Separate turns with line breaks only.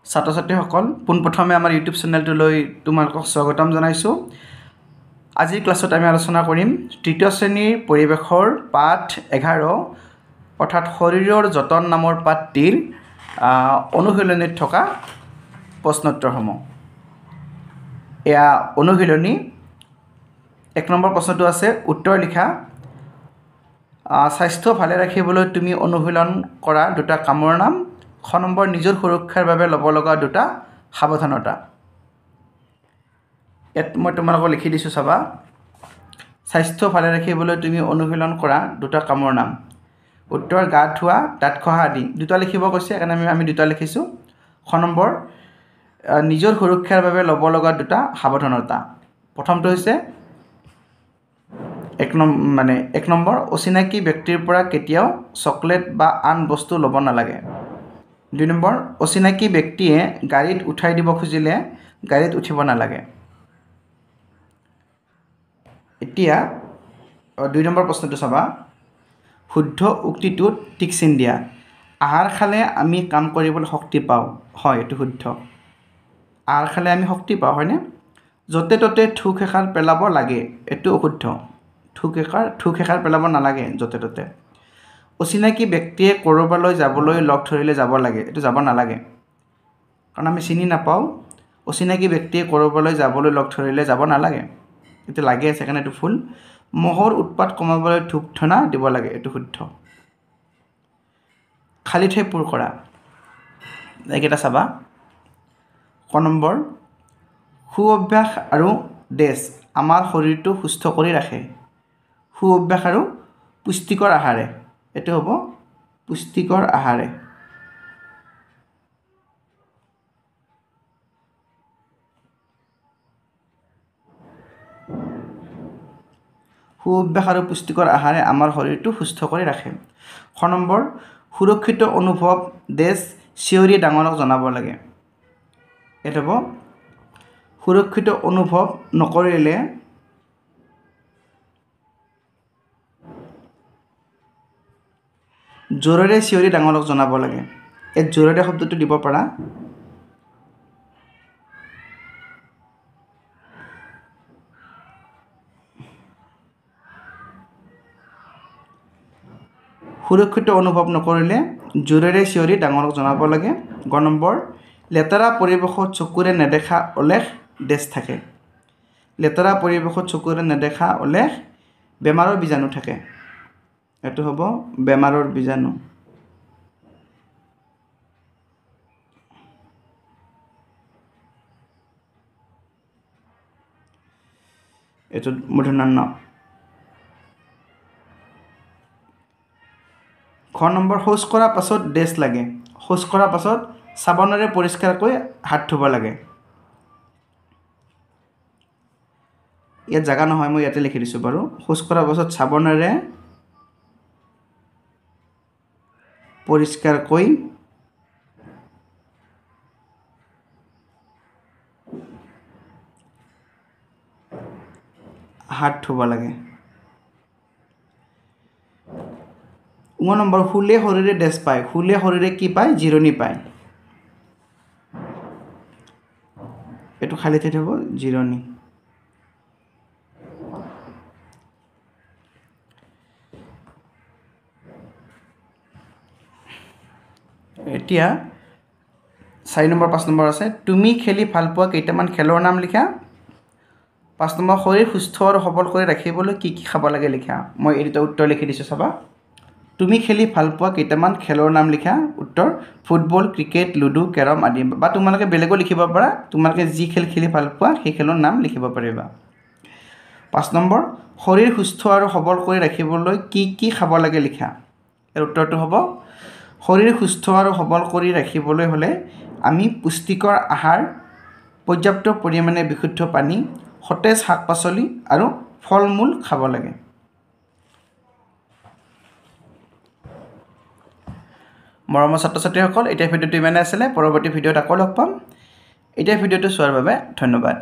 ছাত্ৰ ছাত্ৰীসকল পোনপ্ৰথমে আমাৰ ইউটিউব চেনেলটোলৈ তোমালোকক স্বাগতম জনাইছোঁ। আজিৰ ক্লাছত আমি আলোচনা কৰিম তৃতীয় শ্ৰেণীৰ পৰিৱেশৰ পাঠ 11 অৰ্থাৎ শৰীৰৰ যতন নামৰ পাঠটিৰ অনুশীলনীত থকা প্ৰশ্নোত্তৰসমূহ। এয়া অনুশীলনী 1 নম্বৰ প্ৰশ্নটো আছে উত্তৰ লিখা। স্বাস্থ্য ভালে ৰাখিবলৈ তুমি অনুশীলন কৰা দুটা কামৰ নাম। খ নম্বৰ নিজৰ সুৰক্ষাৰ বাবে ল'ব লগা দুটা সাৱধানতা। ইয়াত মই তোমালোকক লিখি দিছোঁ চাবা। স্বাস্থ্য ভালে ৰাখিবলৈ তুমি অনুশীলন কৰা দুটা কামৰ নাম। উত্তৰ গা ধোৱা, দাঁত খহা আদি। দুটা লিখিব কৈছে সেইকাৰণে আমি দুটা লিখিছোঁ। খ নম্বৰ নিজৰ সুৰক্ষাৰ বাবে ল'ব লগা দুটা সাৱধানতা। প্ৰথমটো হৈছে 1 নম্বৰ অচিনাকি ব্যক্তিৰ পৰা কেতিয়াও চকলেট বা আন বস্তু ল'ব নালাগে। 2 নম্বৰ অচিনাকি ব্যক্তিয়ে গাড়ীত উঠাই দিব খুজিলে গাড়ীত উঠিব নালাগে। এতিয়া 2 নম্বৰ প্ৰশ্নটো চাবা। শুদ্ধ উক্তিটোত টিক চিন দিয়া। আহাৰ খালে আমি কাম কৰিবলৈ শক্তি পাওঁ। হয়, এইটো শুদ্ধ। আহাৰ খালে আমি শক্তি পাওঁ, হয়নে? য'তে ত'তে থুক এষাৰ পেলাব লাগে, এইটো অশুদ্ধ। থুক এষাৰ পেলাব নালাগে য'তে ত'তে। অচিনাকি ব্যক্তিয়ে ক'ৰবালৈ যাবলৈ লগ ধৰিলে যাব লাগে, এইটো যাব নালাগে। কাৰণ আমি চিনি নাপাওঁ। অচিনাকি ব্যক্তিয়ে ক'ৰবালৈ যাবলৈ লগ ধৰিলে যাব নালাগে, এইটো লাগে আছে কাৰণে এইটো ভুল। মহৰ উৎপাত কমাবলৈ ধূপ ধূনা দিব লাগে, এইটো শুদ্ধ। খালী ঠাই পূৰ কৰা। এইকেইটা চাবা। ক নম্বৰ সু অভ্যাস আৰু আমাৰ শৰীৰটো সুস্থ কৰি ৰাখে। সু অভ্যাস আৰু পুষ্টিকৰ আহাৰে, এইটো হ'ব পুষ্টিকৰ আহাৰে। সু অভ্যাস আৰু পুষ্টিকৰ আহাৰে আমাৰ শৰীৰটো সুস্থ কৰি ৰাখে। খ নম্বৰ সুৰক্ষিত অনুভৱ চিঞৰি ডাঙৰক জনাব লাগে। এইটো হ'ব সুৰক্ষিত অনুভৱ নকৰিলে জোৰেৰে চিঞৰি ডাঙৰক জনাব লাগে। এই জোৰেৰে শব্দটো দিব পাৰা। সুৰক্ষিত অনুভৱ নকৰিলে জোৰেৰে চিঞৰি ডাঙৰক জনাব লাগে। গ নম্বৰ লেতেৰা পৰিৱেশত চকুৰে নেদেখা অলেখ থাকে। লেতেৰা পৰিৱেশত চকুৰে নেদেখা অলেখ বেমাৰৰ বীজাণু থাকে। এইটো হ'ব বেমাৰৰ বীজাণু। এইটো মূৰ্ধন্য ণ। খ নম্বৰ শৌচ কৰাৰ পাছত লাগে। শৌচ কৰাৰ পাছত চাবোনেৰে পৰিষ্কাৰকৈ হাত ধুব লাগে। ইয়াত জাগা নহয়, মই ইয়াতে লিখি দিছোঁ বাৰু। শৌচ কৰাৰ পাছত চাবোনেৰে পৰিষ্কাৰকৈ হাত ধুব লাগে। 9 নম্বৰ শুলে শৰীৰে পায়। শুলে শৰীৰে কি পায়? জিৰণি পায়। এইটো খালী ঠাইত হ'ব জিৰণি। এতিয়া 4 নম্বৰ 5 নম্বৰ আছে তুমি খেলি ভাল পোৱা কেইটামান খেলৰ নাম লিখা। 5 নম্বৰ শৰীৰ সুস্থ আৰু সবল কৰি ৰাখিবলৈ কি কি খাব লাগে লিখা। মই এই দুটা উত্তৰ লিখি দিছোঁ চাবা। তুমি খেলি ভাল পোৱা কেইটামান খেলৰ নাম লিখা। উত্তৰ ফুটবল, ক্ৰিকেট, লুডু, কেৰম আদি। বা তোমালোকে বেলেগো লিখিব পাৰা। তোমালোকে যি খেল খেলি ভাল পোৱা সেই খেলৰ নাম লিখিব পাৰিবা। 5 নম্বৰ শৰীৰ সুস্থ আৰু সবল কৰি ৰাখিবলৈ কি কি খাব লাগে লিখা। ইয়াৰ উত্তৰটো হ'ব শৰীৰ সুস্থ আৰু সবল কৰি ৰাখিবলৈ হ'লে আমি পুষ্টিকৰ আহাৰ, পৰ্যাপ্ত পৰিমাণে বিশুদ্ধ পানী, সতেজ শাক পাচলি আৰু ফল মূল খাব লাগে। মৰমৰ ছাত্ৰ ছাত্ৰীসকল, এতিয়া ভিডিঅ'টো ইমানে আছিলে। পৰৱৰ্তী ভিডিঅ'ত আকৌ লগ পাম। এতিয়া ভিডিঅ'টো চোৱাৰ বাবে ধন্যবাদ।